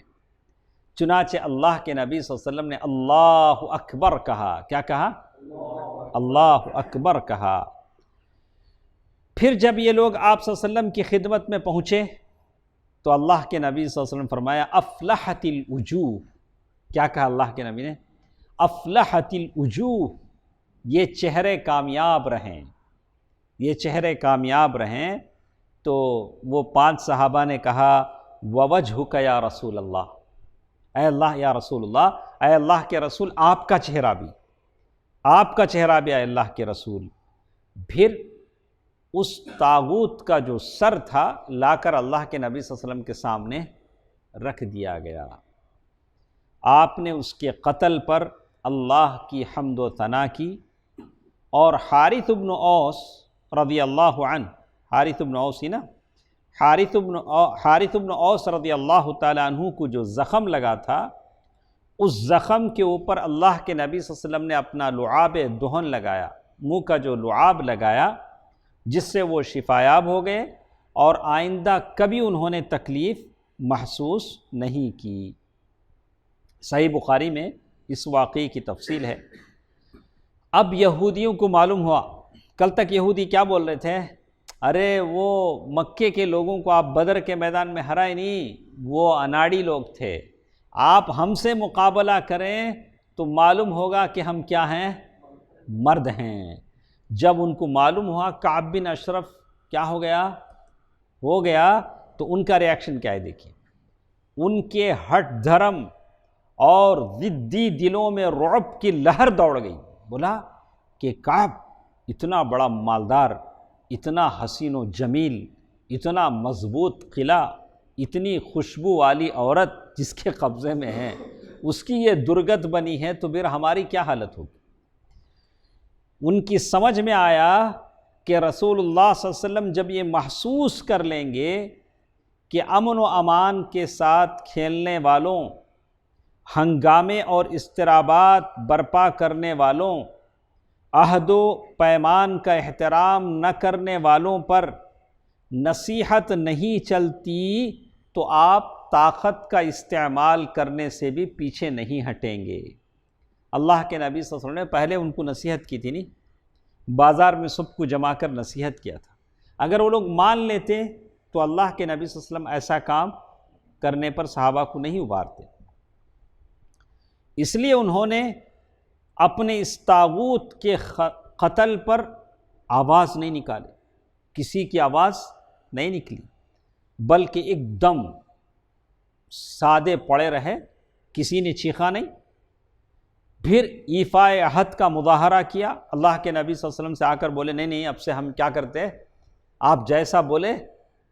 چنانچہ اللہ کے نبی صلی اللہ علیہ وسلم نے اللہ اکبر کہا۔ کیا کہا؟ اللہ اکبر کہا۔ پھر جب یہ لوگ آپ صلی اللہ علیہ وسلم کی خدمت میں پہنچے تو اللہ کے نبی صلی اللہ علیہ وسلم فرمایا افلحت الوجوہ۔ کیا کہا اللہ کے نبی نے؟ افلحت الوجوہ، یہ چہرے کامیاب رہیں، یہ چہرے کامیاب رہیں۔ تو وہ 5 صحابہ نے کہا ووجہک یا رسول اللہ، اے اللہ یا رسول اللہ، اے اللہ کے رسول آپ کا چہرہ بھی، آپ کا چہرہ بھی اے اللہ کے رسول۔ پھر اس طاغوت کا جو سر تھا لا کر اللہ کے نبی صلی اللہ علیہ وسلم کے سامنے رکھ دیا گیا۔ آپ نے اس کے قتل پر اللہ کی حمد و ثنا کی، اور حارث بن اوس رضی اللہ عنہ، حارث بن اوس ہی نا، حارث بن اوس رضی اللہ تعالیٰ عنہ کو جو زخم لگا تھا، اس زخم کے اوپر اللہ کے نبی صلی اللہ علیہ وسلم نے اپنا لعاب دہن لگایا، منہ کا جو لعاب لگایا، جس سے وہ شفایاب ہو گئے، اور آئندہ کبھی انہوں نے تکلیف محسوس نہیں کی۔ صحیح بخاری میں اس واقعے کی تفصیل ہے۔ اب یہودیوں کو معلوم ہوا، کل تک یہودی کیا بول رہے تھے؟ ارے وہ مکے کے لوگوں کو آپ بدر کے میدان میں ہرائے نہیں، وہ اناڑی لوگ تھے، آپ ہم سے مقابلہ کریں تو معلوم ہوگا کہ ہم کیا ہیں؟ مرد ہیں۔ جب ان کو معلوم ہوا کعب بن اشرف کیا ہو گیا تو ان کا ریاکشن کیا ہے دیکھیں۔ ان کے ہٹ دھرم اور ضدی دلوں میں رعب کی لہر دوڑ گئی۔ بولا کہ کعب اتنا بڑا مالدار، اتنا حسین و جمیل، اتنا مضبوط قلعہ، اتنی خوشبو والی عورت جس کے قبضے میں ہے، اس کی یہ درگت بنی ہے، تو پھر ہماری کیا حالت ہوگی؟ ان کی سمجھ میں آیا کہ رسول اللہ صلی اللہ علیہ وسلم جب یہ محسوس کر لیں گے کہ امن و امان کے ساتھ کھیلنے والوں، ہنگامے اور اضطرابات برپا کرنے والوں، عہد و پیمان کا احترام نہ کرنے والوں پر نصیحت نہیں چلتی، تو آپ طاقت کا استعمال کرنے سے بھی پیچھے نہیں ہٹیں گے۔ اللہ کے نبی صلی اللہ علیہ وسلم نے پہلے ان کو نصیحت کی تھی، نہیں، بازار میں سب کو جمع کر نصیحت کیا تھا۔ اگر وہ لوگ مان لیتے تو اللہ کے نبی صلی اللہ علیہ وسلم ایسا کام کرنے پر صحابہ کو نہیں ابھارتے۔ اس لیے انہوں نے اپنے اس طاغوت کے قتل پر آواز نہیں نکالی، کسی کی آواز نہیں نکلی، بلکہ ایک دم سادے پڑے رہے، کسی نے چیخا نہیں۔ پھر ایفاء عہد کا مظاہرہ کیا، اللہ کے نبی صلی اللہ علیہ وسلم سے آ کر بولے نہیں اب سے ہم کیا کرتے، آپ جیسا بولے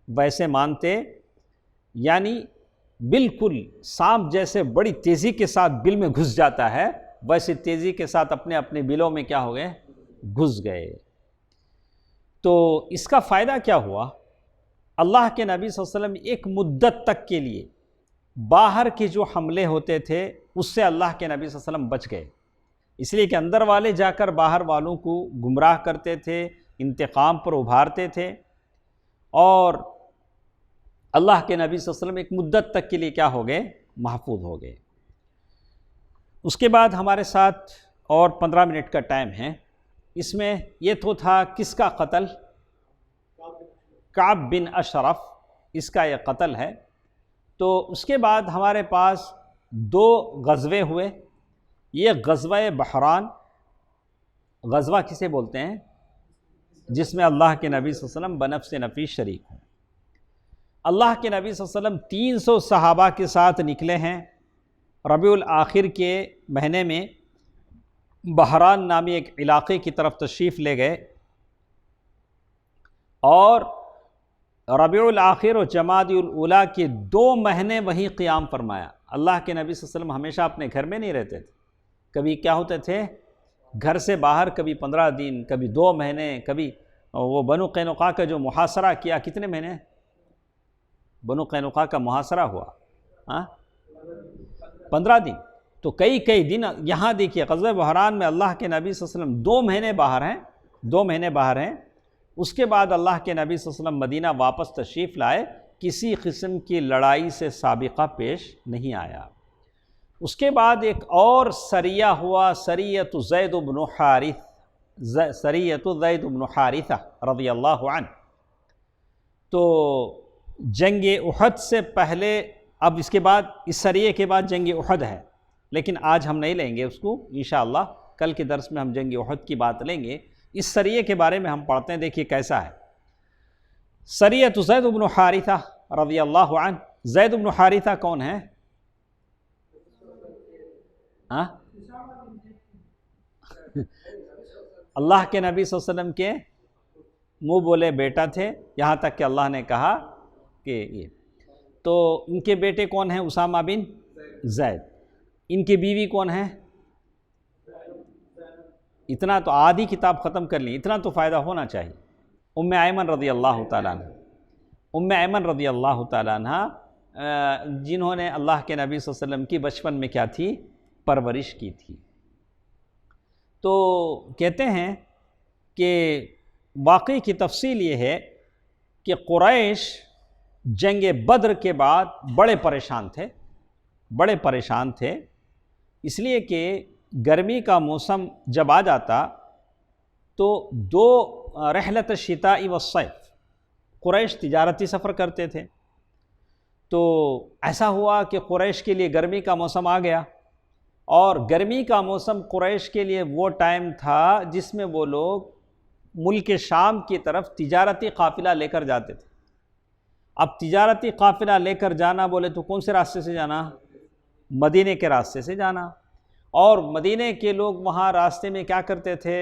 ویسے مانتے، یعنی بالکل سانپ جیسے بڑی تیزی کے ساتھ بل میں گھس جاتا ہے، ویسے تیزی کے ساتھ اپنے اپنے بلوں میں کیا ہو گئے؟ گھس گئے۔ تو اس کا فائدہ کیا ہوا؟ اللہ کے نبی صلی اللہ علیہ وسلم ایک مدت تک کے لیے باہر کے جو حملے ہوتے تھے اس سے اللہ کے نبی صلی اللہ علیہ وسلم بچ گئے، اس لیے کہ اندر والے جا کر باہر والوں کو گمراہ کرتے تھے، انتقام پر ابھارتے تھے، اور اللہ کے نبی صلی اللہ علیہ وسلم ایک مدت تک کے لیے کیا ہو گئے؟ محفوظ ہو گئے۔ اس کے بعد ہمارے ساتھ اور 15 منٹ کا ٹائم ہے، اس میں یہ تو تھا کس کا قتل؟ کعب بن اشرف، اس کا یہ قتل ہے۔ تو اس کے بعد ہمارے پاس 2 غزوے ہوئے۔ یہ غزوہ بحران، غزوہ کسے بولتے ہیں؟ جس میں اللہ کے نبی صلی اللہ علیہ وسلم بنفس نفیس شریک ہوں۔ اللہ کے نبی صلی اللہ علیہ وسلم 300 صحابہ کے ساتھ نکلے ہیں، ربیع الآخر کے مہینے میں بحران نامی ایک علاقے کی طرف تشریف لے گئے، اور ربیع الآخر اور جمادی الاولیٰ کے 2 مہینے وہیں قیام فرمایا۔ اللہ کے نبی صلی اللہ علیہ وسلم ہمیشہ اپنے گھر میں نہیں رہتے تھے، کبھی کیا ہوتے تھے؟ گھر سے باہر، کبھی 15 دن، کبھی 2 مہینے، کبھی وہ بنو قینقاع کا جو محاصرہ کیا، کتنے مہینے بنو قینقاع کا محاصرہ ہوا؟ 15 دن۔ تو کئی دن یہاں دیکھیے غزوہ بحران میں اللہ کے نبی صلی اللہ علیہ وسلم 2 مہینے باہر ہیں، 2 مہینے باہر ہیں۔ اس کے بعد اللہ کے نبی صلی اللہ علیہ وسلم مدینہ واپس تشریف لائے، کسی قسم کی لڑائی سے سابقہ پیش نہیں آیا۔ اس کے بعد ایک اور سریہ ہوا، سریۃ زید بن حارثہ رضی اللہ عنہ۔ تو جنگ احد سے پہلے، اب اس کے بعد، اس سریے کے بعد جنگ احد ہے، لیکن آج ہم نہیں لیں گے اس کو، انشاءاللہ کل کے درس میں ہم جنگ احد کی بات لیں گے۔ اس سریے کے بارے میں ہم پڑھتے ہیں، دیکھیے کیسا ہے۔ سریۃ زید بن حارثہ رضی اللہ عنہ۔ زید بن حارثہ کون ہے؟ اللہ کے نبی صلی اللہ علیہ وسلم کے منہ بولے بیٹا تھے، یہاں تک کہ اللہ نے کہا کہ یہ تو ان کے بیٹے کون ہیں؟ اسامہ بن زید۔ ان کی بیوی کون ہے؟ اتنا تو آدھی کتاب ختم کر لی، اتنا تو فائدہ ہونا چاہیے۔ ام ایمن رضی اللہ تعالیٰ عنہ، ام ایمن رضی اللہ تعالیٰ عنہ، جنہوں نے اللہ کے نبی صلی اللہ علیہ وسلم کی بچپن میں کیا تھی؟ پرورش کی تھی۔ تو کہتے ہیں کہ واقعی کی تفصیل یہ ہے کہ قریش جنگ بدر کے بعد بڑے پریشان تھے، اس لیے کہ گرمی کا موسم جب آ جاتا تو 2 رحلت الشتاء والصیف، قریش تجارتی سفر کرتے تھے۔ تو ایسا ہوا کہ قریش کے لیے گرمی کا موسم آ گیا، اور گرمی کا موسم قریش کے لیے وہ ٹائم تھا جس میں وہ لوگ ملک شام کی طرف تجارتی قافلہ لے کر جاتے تھے۔ اب تجارتی قافلہ لے کر جانا بولے تو کون سے راستے سے جانا؟ مدینے کے راستے سے جانا، اور مدینے کے لوگ وہاں راستے میں کیا کرتے تھے؟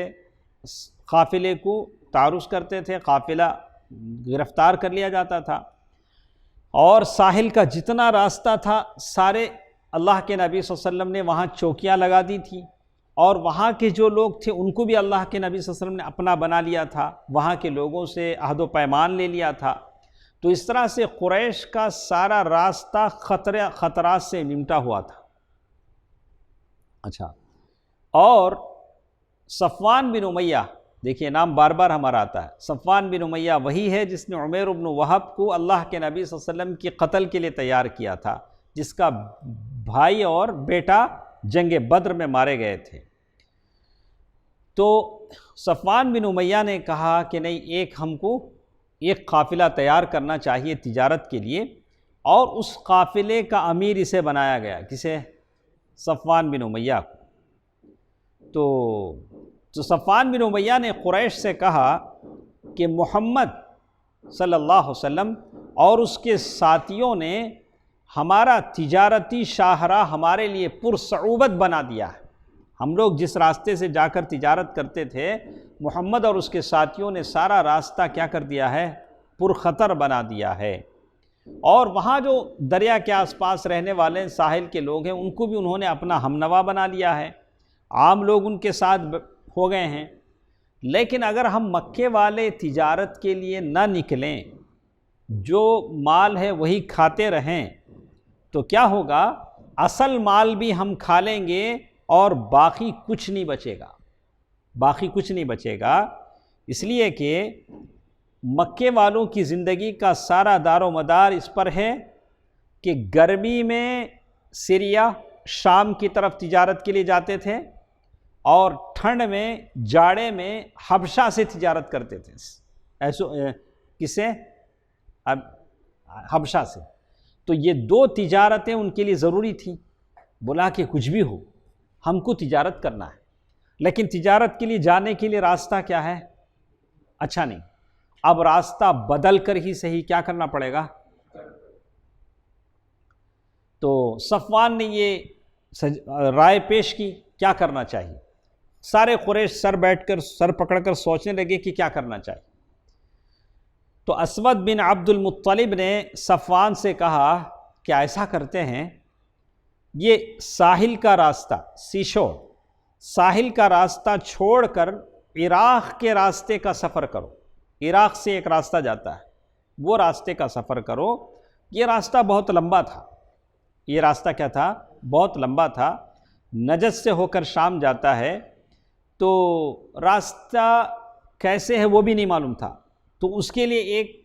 قافلے کو تعرض کرتے تھے، قافلہ گرفتار کر لیا جاتا تھا، اور ساحل کا جتنا راستہ تھا سارے اللہ کے نبی صلی اللہ علیہ وسلم نے وہاں چوکیاں لگا دی تھی، اور وہاں کے جو لوگ تھے ان کو بھی اللہ کے نبی صلی اللہ علیہ وسلم نے اپنا بنا لیا تھا، وہاں کے لوگوں سے عہد و پیمان لے لیا تھا۔ تو اس طرح سے قریش کا سارا راستہ خطرات سے نمٹا ہوا تھا۔ اچھا، اور صفوان بن امیہ، دیکھیے نام بار بار ہمارا آتا ہے، صفوان بن امیہ وہی ہے جس نے عمیر بن وہب کو اللہ کے نبی صلی اللہ علیہ وسلم کی قتل کے لیے تیار کیا تھا، جس کا بھائی اور بیٹا جنگ بدر میں مارے گئے تھے۔ تو صفوان بن امیہ نے کہا کہ نہیں، ہم کو ایک قافلہ تیار کرنا چاہیے تجارت کے لیے، اور اس قافلے کا امیر اسے بنایا گیا، کسے؟ صفوان بن امیہ کو۔ تو صفوان بن امیہ نے قریش سے کہا کہ محمد صلی اللہ علیہ وسلم اور اس کے ساتھیوں نے ہمارا تجارتی شاہراہ ہمارے لیے پرصعوبت بنا دیا ہے، ہم لوگ جس راستے سے جا کر تجارت کرتے تھے، محمد اور اس کے ساتھیوں نے سارا راستہ کیا کر دیا ہے؟ پرخطر بنا دیا ہے، اور وہاں جو دریا کے آس پاس رہنے والے ساحل کے لوگ ہیں ان کو بھی انہوں نے اپنا ہمنوا بنا لیا ہے، عام لوگ ان کے ساتھ ہو گئے ہیں۔ لیکن اگر ہم مکے والے تجارت کے لیے نہ نکلیں، جو مال ہے وہی کھاتے رہیں، تو کیا ہوگا؟ اصل مال بھی ہم کھا لیں گے اور باقی کچھ نہیں بچے گا، باقی کچھ نہیں بچے گا، اس لیے کہ مکے والوں کی زندگی کا سارا دار و مدار اس پر ہے کہ گرمی میں سیریا شام کی طرف تجارت کے لیے جاتے تھے، اور ٹھنڈ میں جاڑے میں حبشہ سے تجارت کرتے تھے۔ ایسے کس سے؟ اب حبشہ سے۔ تو یہ دو تجارتیں ان کے لیے ضروری تھیں۔ بولا کہ کچھ بھی ہو ہم کو تجارت کرنا ہے، لیکن تجارت کے لیے جانے کے لیے راستہ کیا ہے؟ اچھا نہیں، اب راستہ بدل کر ہی صحیح کیا کرنا پڑے گا؟ تو صفوان نے یہ رائے پیش کی کیا کرنا چاہیے۔ سارے قریش سر پکڑ کر سوچنے لگے کہ کیا کرنا چاہیے۔ تو اسود بن عبد المطلب نے صفوان سے کہا کہ ایسا کرتے ہیں، یہ ساحل کا راستہ، سیشور ساحل کا راستہ چھوڑ کر عراق کے راستے کا سفر کرو۔ عراق سے ایک راستہ جاتا ہے، وہ راستے کا سفر کرو۔ یہ راستہ بہت لمبا تھا، یہ راستہ کیا تھا؟ بہت لمبا تھا، نجد سے ہو کر شام جاتا ہے، تو راستہ کیسے ہے وہ بھی نہیں معلوم تھا۔ تو اس کے لیے ایک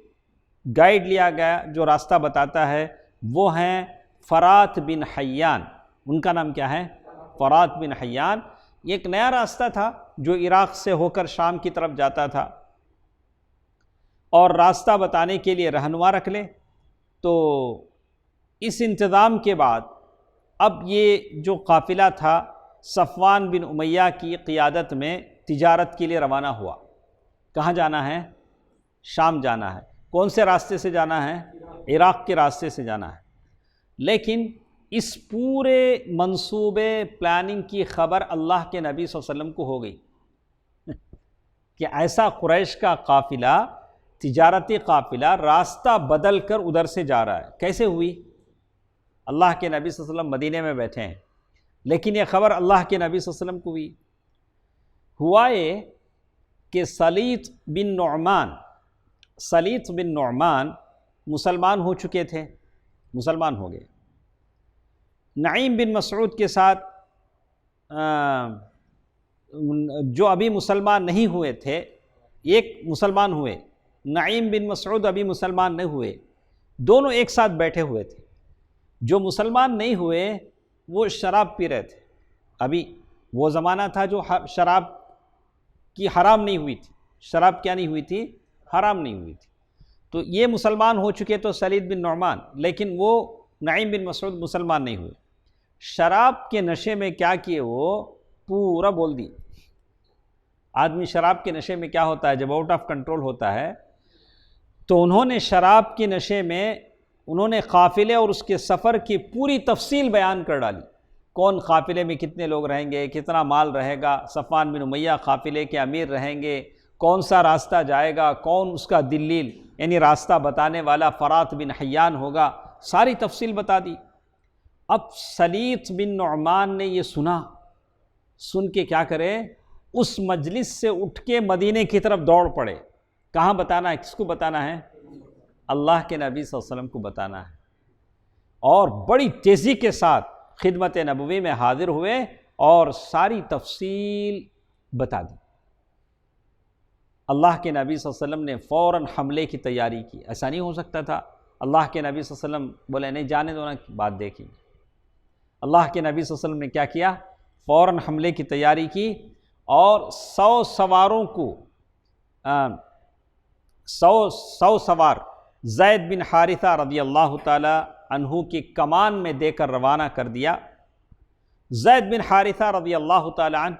گائیڈ لیا گیا جو راستہ بتاتا ہے، وہ ہیں فرات بن حیان۔ ان کا نام کیا ہے؟ فرات بن حیان۔ یہ ایک نیا راستہ تھا جو عراق سے ہو کر شام کی طرف جاتا تھا، اور راستہ بتانے کے لیے رہنما رکھ لے۔ تو اس انتظام کے بعد اب یہ جو قافلہ تھا صفوان بن امیہ کی قیادت میں تجارت کے لیے روانہ ہوا۔ کہاں جانا ہے؟ شام جانا ہے۔ کون سے راستے سے جانا ہے؟ عراق کے راستے سے جانا ہے۔ لیکن اس پورے منصوبے پلاننگ کی خبر اللہ کے نبی صلی اللہ علیہ وسلم کو ہو گئی کہ ایسا قریش کا قافلہ، تجارتی قافلہ راستہ بدل کر ادھر سے جا رہا ہے۔ کیسے ہوئی؟ اللہ کے نبی صلی اللہ علیہ وسلم مدینے میں بیٹھے ہیں، لیکن یہ خبر اللہ کے نبی صلی اللہ علیہ وسلم کو ہوئی۔ ہوا یہ کہ سلیط بن نعمان مسلمان ہو چکے تھے، مسلمان ہو گئے۔ نعیم بن مسعود کے ساتھ جو ابھی مسلمان نہیں ہوئے تھے، ایک مسلمان ہوئے، نعیم بن مسعود ابھی مسلمان نہیں ہوئے، دونوں ایک ساتھ بیٹھے ہوئے تھے۔ جو مسلمان نہیں ہوئے وہ شراب پی رہے تھے۔ ابھی وہ زمانہ تھا جو شراب کی حرام نہیں ہوئی تھی۔ شراب کیا نہیں ہوئی تھی؟ حرام نہیں ہوئی تھی۔ تو یہ مسلمان ہو چکے تو سلیط بن نعمان، لیکن وہ نعیم بن مسعود مسلمان نہیں ہوئے۔ شراب کے نشے میں کیا کیے؟ وہ پورا بول دی۔ آدمی شراب کے نشے میں کیا ہوتا ہے؟ جب آؤٹ آف کنٹرول ہوتا ہے، تو انہوں نے شراب کے نشے میں انہوں نے قافلے اور اس کے سفر کی پوری تفصیل بیان کر ڈالی۔ کون قافلے میں کتنے لوگ رہیں گے، کتنا مال رہے گا، صفوان بن امیہ قافلے کے امیر رہیں گے، کون سا راستہ جائے گا، کون اس کا دلیل یعنی راستہ بتانے والا فرات بن حیان ہوگا، ساری تفصیل بتا دی۔ اب سلیط بن نعمان نے یہ سن کے کیا کرے؟ اس مجلس سے اٹھ کے مدینے کی طرف دوڑ پڑے۔ کہاں بتانا ہے؟ کس کو بتانا ہے؟ اللہ کے نبی صلی اللہ علیہ وسلم کو بتانا ہے۔ اور بڑی تیزی کے ساتھ خدمت نبوی میں حاضر ہوئے اور ساری تفصیل بتا دی۔ اللہ کے نبی صلی اللہ علیہ وسلم نے فوراً حملے کی تیاری کی۔ ایسا نہیں ہو سکتا تھا اللہ کے نبی صلی اللہ علیہ وسلم بولے نہیں جانے دو نا، بات دیکھیں گے۔ اللہ کے نبی صلی اللہ علیہ وسلم نے کیا کیا؟ فوراً حملے کی تیاری کی، اور 100 سواروں کو 100 سوار زید بن حارثہ رضی اللہ تعالی عنہ کی کمان میں دے کر روانہ کر دیا۔ زید بن حارثہ رضی اللہ تعالی عنہ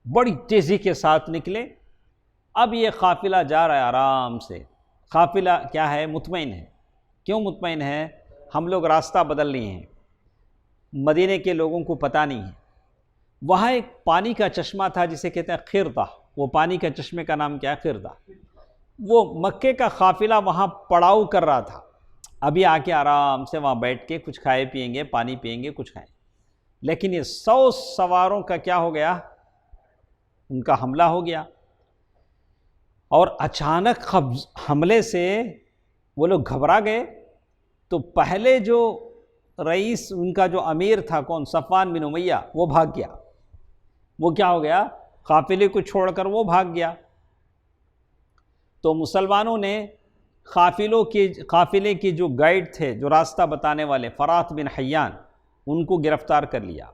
بڑی تیزی کے ساتھ نکلے۔ اب یہ قافلہ جا رہا ہے آرام سے۔ قافلہ کیا ہے؟ مطمئن ہے۔ کیوں مطمئن ہے؟ ہم لوگ راستہ بدل لیے ہیں، مدینے کے لوگوں کو پتہ نہیں ہے۔ وہاں ایک پانی کا چشمہ تھا جسے کہتے ہیں خردہ۔ وہ پانی کا چشمے کا نام کیا ہے؟ خردہ۔ وہ مکے کا قافلہ وہاں پڑاؤ کر رہا تھا، ابھی آ کے آرام سے وہاں بیٹھ کے کچھ کھائے پئیں گے، پانی پئیں گے، کچھ کھائیں۔ لیکن یہ 100 سواروں کا کیا ہو گیا؟ ان کا حملہ ہو گیا، اور اچانک حملے سے وہ لوگ گھبرا گئے۔ تو پہلے جو رئیس ان کا جو امیر تھا کون، صفوان بن امیہ، وہ بھاگ گیا. وہ کیا ہو گیا، قافلے کو چھوڑ کر وہ بھاگ گیا. تو مسلمانوں نے قافلے کے جو گائیڈ تھے، جو راستہ بتانے والے، فرات بن حیان، ان کو گرفتار کر لیا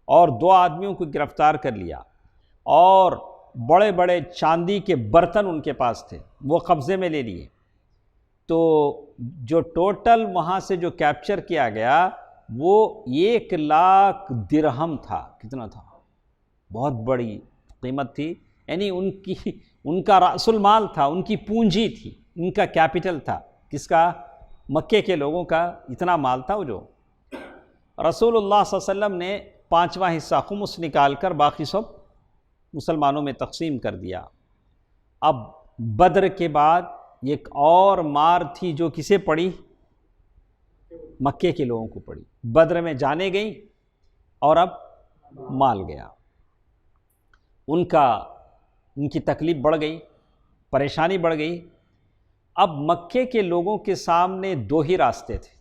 اور 2 آدمیوں کو گرفتار کر لیا، اور بڑے بڑے چاندی کے برتن ان کے پاس تھے وہ قبضے میں لے لیے. تو جو ٹوٹل وہاں سے جو کیپچر کیا گیا وہ 1,00,000 درہم تھا. کتنا تھا؟ بہت بڑی قیمت تھی. یعنی ان کا رأس المال تھا، ان کی پونجی تھی، ان کا کیپٹل تھا. کس کا؟ مکے کے لوگوں کا اتنا مال تھا. وہ جو رسول اللہ صلی اللہ علیہ وسلم نے 5واں حصہ خمس نکال کر باقی سب مسلمانوں میں تقسیم کر دیا. اب بدر کے بعد ایک اور مار تھی جو کسے پڑی؟ مکے کے لوگوں کو پڑی. بدر میں جانے گئیں اور اب مال گیا. ان کی تکلیف بڑھ گئی، پریشانی بڑھ گئی. اب مکے کے لوگوں کے سامنے 2 ہی راستے تھے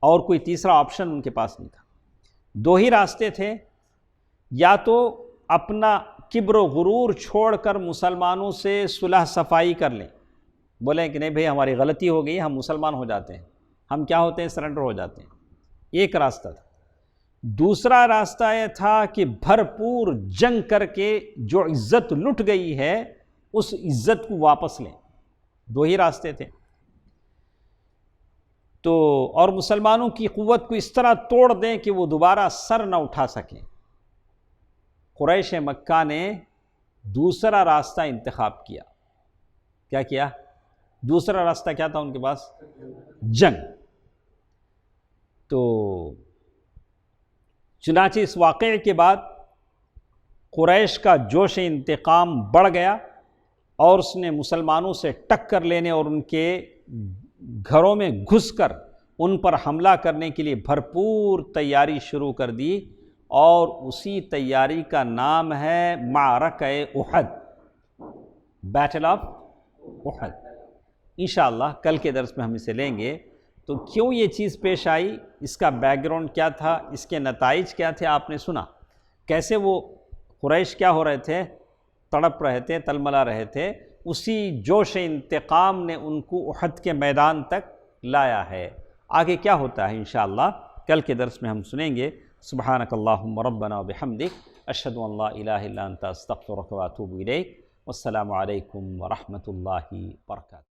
اور کوئی تیسرا آپشن ان کے پاس نہیں تھا. 2 ہی راستے تھے، یا تو اپنا کبر و غرور چھوڑ کر مسلمانوں سے صلح صفائی کر لیں، بولیں کہ نہیں بھئی ہماری غلطی ہو گئی، ہم مسلمان ہو جاتے ہیں، ہم کیا ہوتے ہیں، سرنڈر ہو جاتے ہیں. ایک راستہ تھا. دوسرا راستہ یہ تھا کہ بھرپور جنگ کر کے جو عزت لٹ گئی ہے اس عزت کو واپس لیں. 2 ہی راستے تھے. تو اور مسلمانوں کی قوت کو اس طرح توڑ دیں کہ وہ دوبارہ سر نہ اٹھا سکیں. قریش مکہ نے دوسرا راستہ انتخاب کیا. کیا کیا؟ دوسرا راستہ کیا تھا ان کے پاس؟ جنگ. تو چنانچہ اس واقعے کے بعد قریش کا جوش انتقام بڑھ گیا اور اس نے مسلمانوں سے ٹکر لینے اور ان کے گھروں میں گھس کر ان پر حملہ کرنے کے لیے بھرپور تیاری شروع کر دی. اور اسی تیاری کا نام ہے معرکہ احد، بیٹل آف احد. انشاءاللہ کل کے درس میں ہم اسے لیں گے. تو کیوں یہ چیز پیش آئی، اس کا بیک گراؤنڈ کیا تھا، اس کے نتائج کیا تھے، آپ نے سنا. کیسے وہ قریش کیا ہو رہے تھے، تڑپ رہے تھے، تلملا رہے تھے. اسی جوش انتقام نے ان کو احد کے میدان تک لایا ہے. آگے کیا ہوتا ہے انشاءاللہ کل کے درس میں ہم سنیں گے. سبحانک اللہم ربنا وبحمدک، اشہد ان لا الہ الا انت استغفرک واتوب الیک. والسلام علیکم ورحمۃ اللہ وبرکاتہ.